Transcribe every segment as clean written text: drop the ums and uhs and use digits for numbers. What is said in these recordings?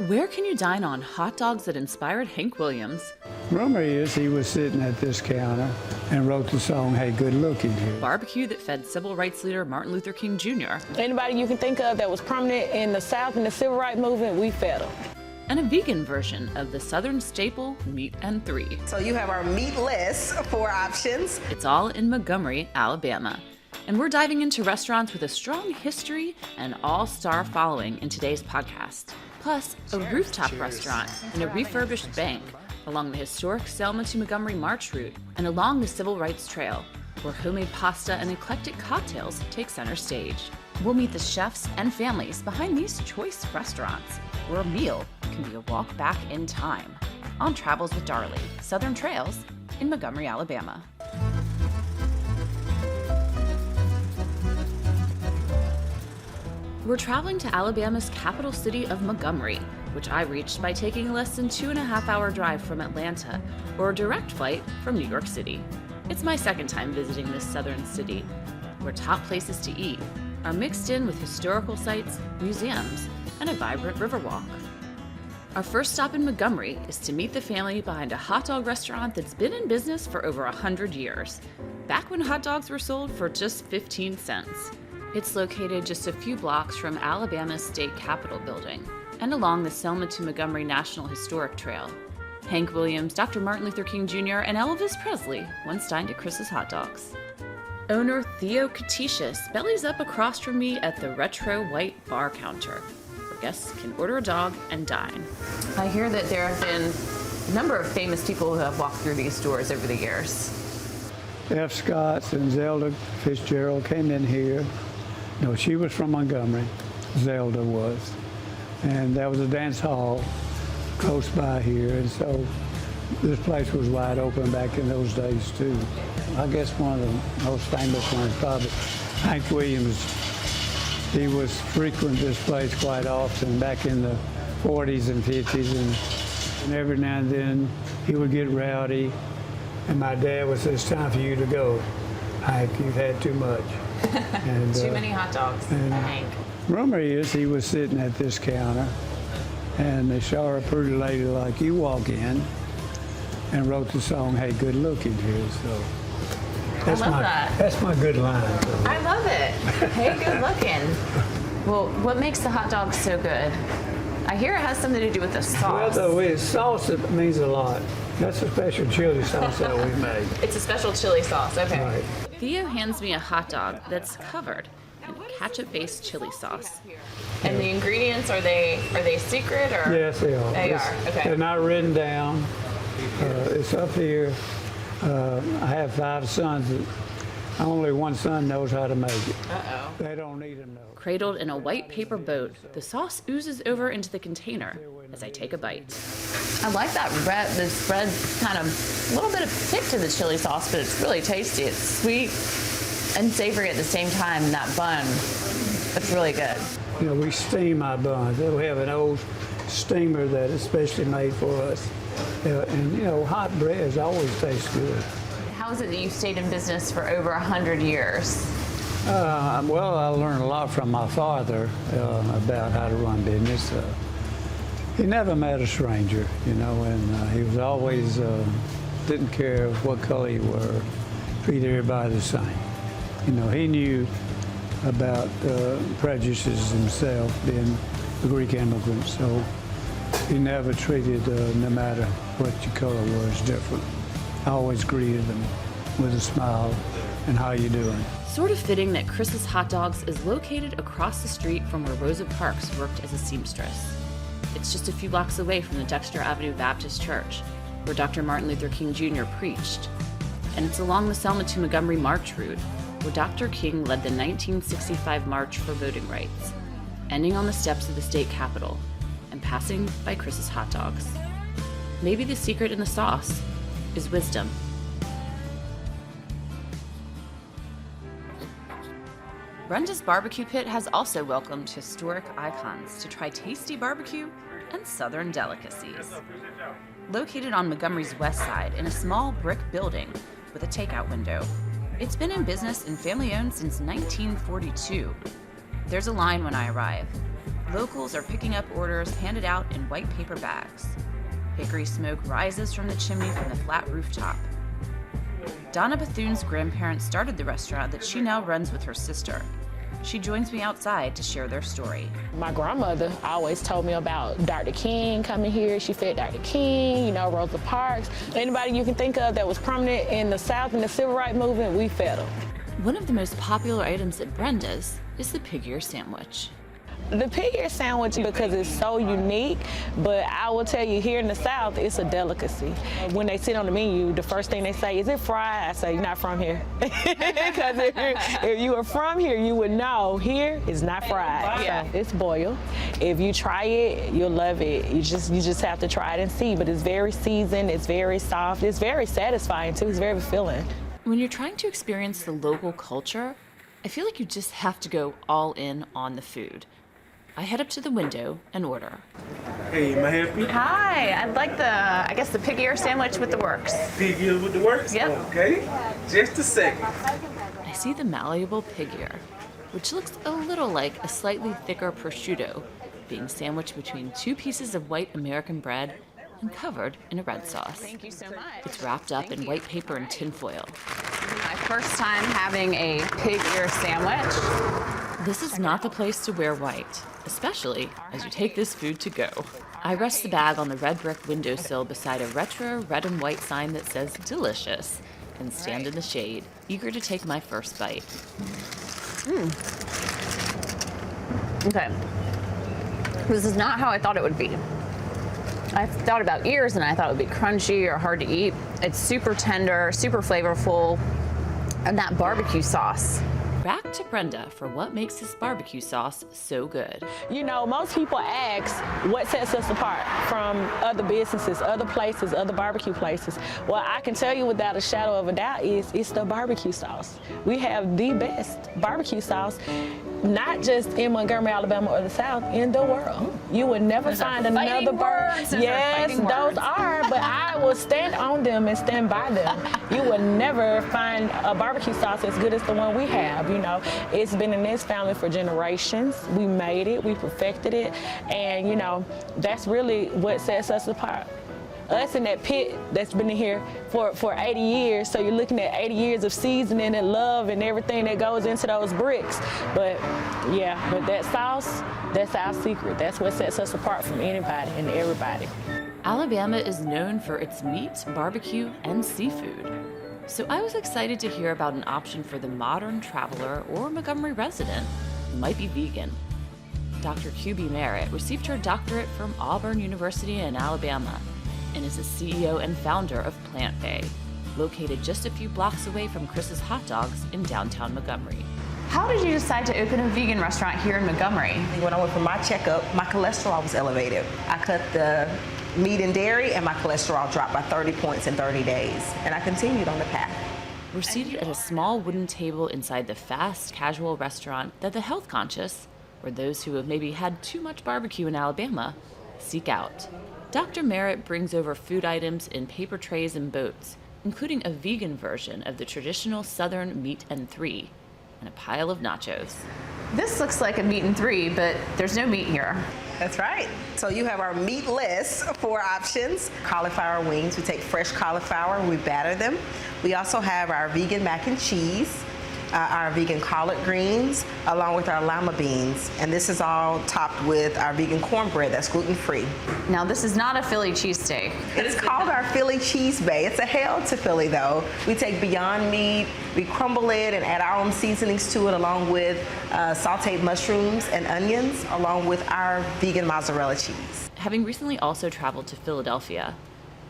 Where can you dine on hot dogs that inspired Hank Williams? Rumor is he was sitting at this counter and wrote the song, Hey Good Looking Here. Barbecue that fed civil rights leader Martin Luther King Jr. Anybody you can think of that was prominent in the South in the civil rights movement, we fed them. And a vegan version of the Southern staple, Meat and Three. So you have our meatless 4 options. It's all in Montgomery, Alabama. And we're diving into restaurants with a strong history and all-star following in today's podcast. Plus, a rooftop restaurant and a refurbished bank along the historic Selma to Montgomery March route and along the Civil Rights Trail, where homemade pasta and eclectic cocktails take center stage. We'll meet the chefs and families behind these choice restaurants, where a meal can be a walk back in time. On Travels with Darley, Southern Trails in Montgomery, Alabama. We're traveling to Alabama's capital city of Montgomery, which I reached by taking a less than 2.5-hour drive from Atlanta, or a direct flight from New York City. It's my second time visiting this southern city, where top places to eat are mixed in with historical sites, museums, and a vibrant riverwalk. Our first stop in Montgomery is to meet the family behind a hot dog restaurant that's been in business for over 100 years, back when hot dogs were sold for just 15 cents. It's located just a few blocks from Alabama's state capitol building and along the Selma to Montgomery National Historic Trail. Hank Williams, Dr. Martin Luther King Jr., and Elvis Presley once dined at Chris's Hot Dogs. Owner Theo Katechis bellies up across from me at the retro white bar counter, where guests can order a dog and dine. I hear that there have been a number of famous people who have walked through these doors over the years. F. Scott and Zelda Fitzgerald came in here. No, she was from Montgomery, Zelda was. And that was a dance hall close by here, and so this place was wide open back in those days too. I guess one of the most famous ones, probably Hank Williams. He was frequent this place quite often back in the 40s and 50s, and every now and then he would get rowdy, and my dad would say, "It's time for you to go, Hank, you've had too much." And, Too many hot dogs, Hank. Rumor is he was sitting at this counter, and they saw a pretty lady like you walk in, and wrote the song, Hey Good Looking Here. So that's my good line. I love it. Hey, good looking. Well, what makes the hot dog so good? I hear it has something to do with the sauce. Well, the sauce, it means a lot. That's a special chili sauce that we made. It's a special chili sauce, okay. Right. Theo hands me a hot dog that's covered in ketchup-based chili sauce. And the ingredients, are they secret or? Yes, they are. They are, okay. They're not written down. It's up here. I have 5 sons. Only one son knows how to make it. Uh-oh. They don't need him, though. Cradled in a white paper boat, the sauce oozes over into the container as I take a bite. I like that bread. This bread's kind of a little bit of kick to the chili sauce, but it's really tasty. It's sweet and savory at the same time. And that bun, it's really good. You know, we steam our buns. We have an old steamer that is specially made for us. And, you know, hot breads always taste good. How is it that you stayed in business for over 100 years? Well, I learned a lot from my father about how to run business. He never met a stranger, you know, and he was always, didn't care what color you were, treat everybody the same. You know, he knew about prejudices himself, being a Greek immigrant, so he never treated, no matter what your color was, different. I always greeted them with a smile and how you doing. Sort of fitting that Chris's Hot Dogs is located across the street from where Rosa Parks worked as a seamstress. It's just a few blocks away from the Dexter Avenue Baptist Church, where Dr. Martin Luther King Jr. preached. And it's along the Selma to Montgomery March route, where Dr. King led the 1965 March for Voting Rights, ending on the steps of the state capitol and passing by Chris's Hot Dogs. Maybe the secret in the sauce is wisdom. Brenda's Barbecue Pit has also welcomed historic icons to try tasty barbecue and southern delicacies. Located on Montgomery's west side in a small brick building with a takeout window, it's been in business and family-owned since 1942. There's a line when I arrive. Locals are picking up orders handed out in white paper bags. Hickory smoke rises from the chimney from the flat rooftop. Donetta Bethune's grandparents started the restaurant that she now runs with her sister. She joins me outside to share their story. My grandmother always told me about Dr. King coming here. She fed Dr. King, Rosa Parks. Anybody you can think of that was prominent in the South in the Civil Rights movement, we fed them. One of the most popular items at Brenda's is the pig ear sandwich. The pig ear sandwich, because it's so unique, but I will tell you, here in the South, it's a delicacy. When they sit on the menu, the first thing they say, is it fried? I say, you're not from here. Because if you were from here, you would know here it's not fried. Yeah. So it's boiled. If you try it, you'll love it. You just have to try it and see, but it's very seasoned, it's very soft, it's very satisfying too, it's very fulfilling. When you're trying to experience the local culture, I feel like you just have to go all in on the food. I head up to the window and order. Hey, am I happy? Hi, I'd like the pig ear sandwich with the works. Pig ear with the works? Yep. Okay, just a second. I see the malleable pig ear, which looks a little like a slightly thicker prosciutto, being sandwiched between two pieces of white American bread and covered in a red sauce. Thank you so much. It's wrapped up in white paper and tinfoil. My first time having a pig ear sandwich. This is not the place to wear white, especially as you take this food to go. I rest the bag on the red brick windowsill beside a retro red and white sign that says delicious and stand in the shade, eager to take my first bite. Okay. This is not how I thought it would be. I thought about ears and I thought it would be crunchy or hard to eat. It's super tender, super flavorful, and that barbecue sauce. Back to Brenda for what makes this barbecue sauce so good. Most people ask what sets us apart from other businesses, other places, other barbecue places. Well, I can tell you without a shadow of a doubt it's the barbecue sauce. We have the best barbecue sauce, not just in Montgomery, Alabama or the South, in the world. You would never find another barbecue. Yes, those are, but I will stand on them and stand by them. You will never find a barbecue sauce as good as the one we have. It's been in this family for generations. We made it, we perfected it, and that's really what sets us apart. Us in that pit that's been in here for 80 years, so you're looking at 80 years of seasoning and love and everything that goes into those bricks. But that sauce, that's our secret. That's what sets us apart from anybody and everybody. Alabama is known for its meat, barbecue, and seafood. So I was excited to hear about an option for the modern traveler or Montgomery resident who might be vegan. Dr. Quebe Merritt received her doctorate from Auburn University in Alabama and is the CEO and founder of Plant Bae, located just a few blocks away from Chris's Hot Dogs in downtown Montgomery. How did you decide to open a vegan restaurant here in Montgomery? When I went for my checkup, my cholesterol was elevated. I cut the meat and dairy, and my cholesterol dropped by 30 points in 30 days, and I continued on the path. We're seated at a small wooden table inside the fast casual restaurant that the health conscious, or those who have maybe had too much barbecue in Alabama, seek out. Dr. Merritt brings over food items in paper trays and boats, including a vegan version of the traditional Southern meat and three, and a pile of nachos. This looks like a meat and three, but there's no meat here. That's right. So you have our meat list, 4 options. Cauliflower wings, we take fresh cauliflower, we batter them. We also have our vegan mac and cheese, our vegan collard greens, along with our lima beans. And this is all topped with our vegan cornbread that's gluten-free. Now, this is not a Philly cheesesteak. It's called our Philly Cheese Bae. It's a hail to Philly, though. We take Beyond Meat, we crumble it and add our own seasonings to it, along with sauteed mushrooms and onions, along with our vegan mozzarella cheese. Having recently also traveled to Philadelphia,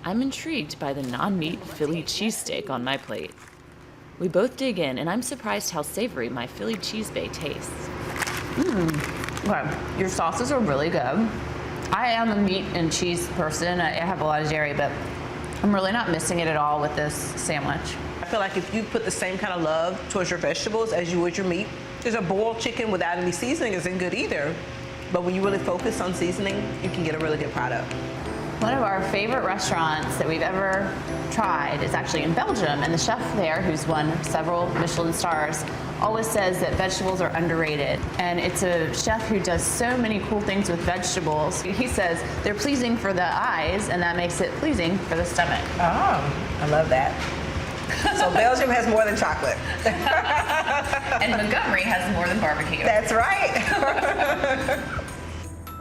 I'm intrigued by the non-meat Philly cheesesteak on my plate. We both dig in, and I'm surprised how savory my Philly Cheese Bae tastes. Okay, your sauces are really good. I am a meat and cheese person. I have a lot of dairy, but I'm really not missing it at all with this sandwich. I feel like if you put the same kind of love towards your vegetables as you would your meat, there's a boiled chicken without any seasoning isn't good either. But when you really focus on seasoning, you can get a really good product. One of our favorite restaurants that we've ever tried is actually in Belgium, and the chef there, who's won several Michelin stars, always says that vegetables are underrated. And it's a chef who does so many cool things with vegetables. He says they're pleasing for the eyes, and that makes it pleasing for the stomach. Oh, I love that. So Belgium has more than chocolate. And Montgomery has more than barbecue. That's right.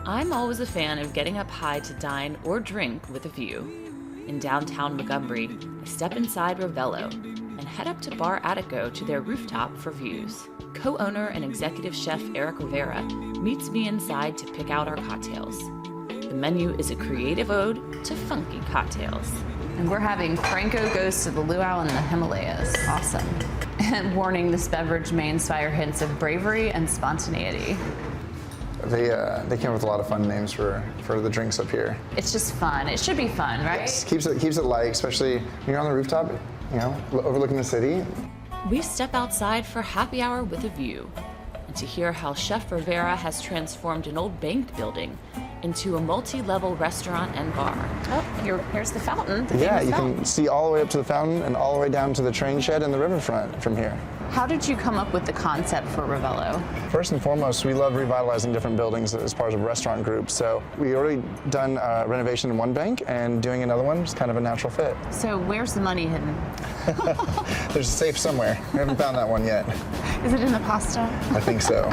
I'm always a fan of getting up high to dine or drink with a view. In downtown Montgomery, I step inside Ravello and head up to Bar Attico to their rooftop for views. Co-owner and executive chef Eric Rivera meets me inside to pick out our cocktails. The menu is a creative ode to funky cocktails. And we're having Franco Goes to the Luau in the Himalayas. Awesome. And warning, this beverage may inspire hints of bravery and spontaneity. They came up with a lot of fun names for the drinks up here. It's just fun. It should be fun, right? Yes, keeps it light, especially when you're on the rooftop, you know, overlooking the city. We step outside for happy hour with a view, and to hear how Chef Rivera has transformed an old bank building into a multi-level restaurant and bar. Oh, here's the fountain. Yeah, you can see all the way up to the fountain and all the way down to the train shed and the riverfront from here. How did you come up with the concept for Ravello? First and foremost, we love revitalizing different buildings as part of restaurant groups. So we already done a renovation in one bank, and doing another one is kind of a natural fit. So where's the money hidden? There's a safe somewhere. We haven't found that one yet. Is it in the pasta? I think so.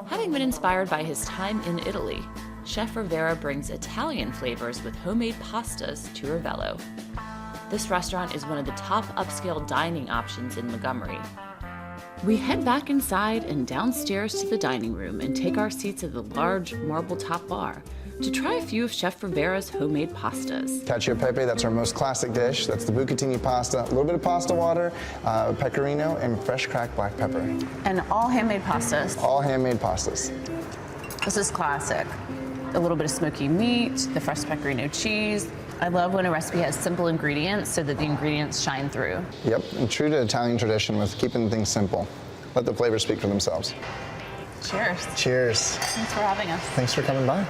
Having been inspired by his time in Italy, Chef Rivera brings Italian flavors with homemade pastas to Ravello. This restaurant is one of the top upscale dining options in Montgomery. We head back inside and downstairs to the dining room and take our seats at the large marble top bar to try a few of Chef Rivera's homemade pastas. Cacio e pepe, that's our most classic dish. That's the bucatini pasta, a little bit of pasta water, pecorino, and fresh cracked black pepper. And all handmade pastas. All handmade pastas. This is classic. A little bit of smoky meat, the fresh pecorino cheese. I love when a recipe has simple ingredients so that the ingredients shine through. Yep, and true to Italian tradition with keeping things simple. Let the flavors speak for themselves. Cheers. Cheers. Thanks for having us. Thanks for coming by.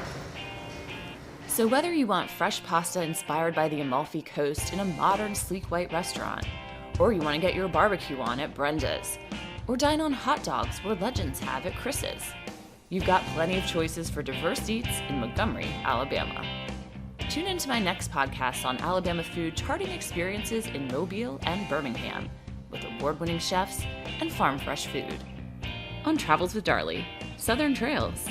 So whether you want fresh pasta inspired by the Amalfi Coast in a modern, sleek white restaurant, or you want to get your barbecue on at Brenda's, or dine on hot dogs where legends have at Chris's, you've got plenty of choices for diverse eats in Montgomery, Alabama. Tune into my next podcast on Alabama food charting experiences in Mobile and Birmingham with award-winning chefs and farm-fresh food. On Travels with Darley, Southern Trails.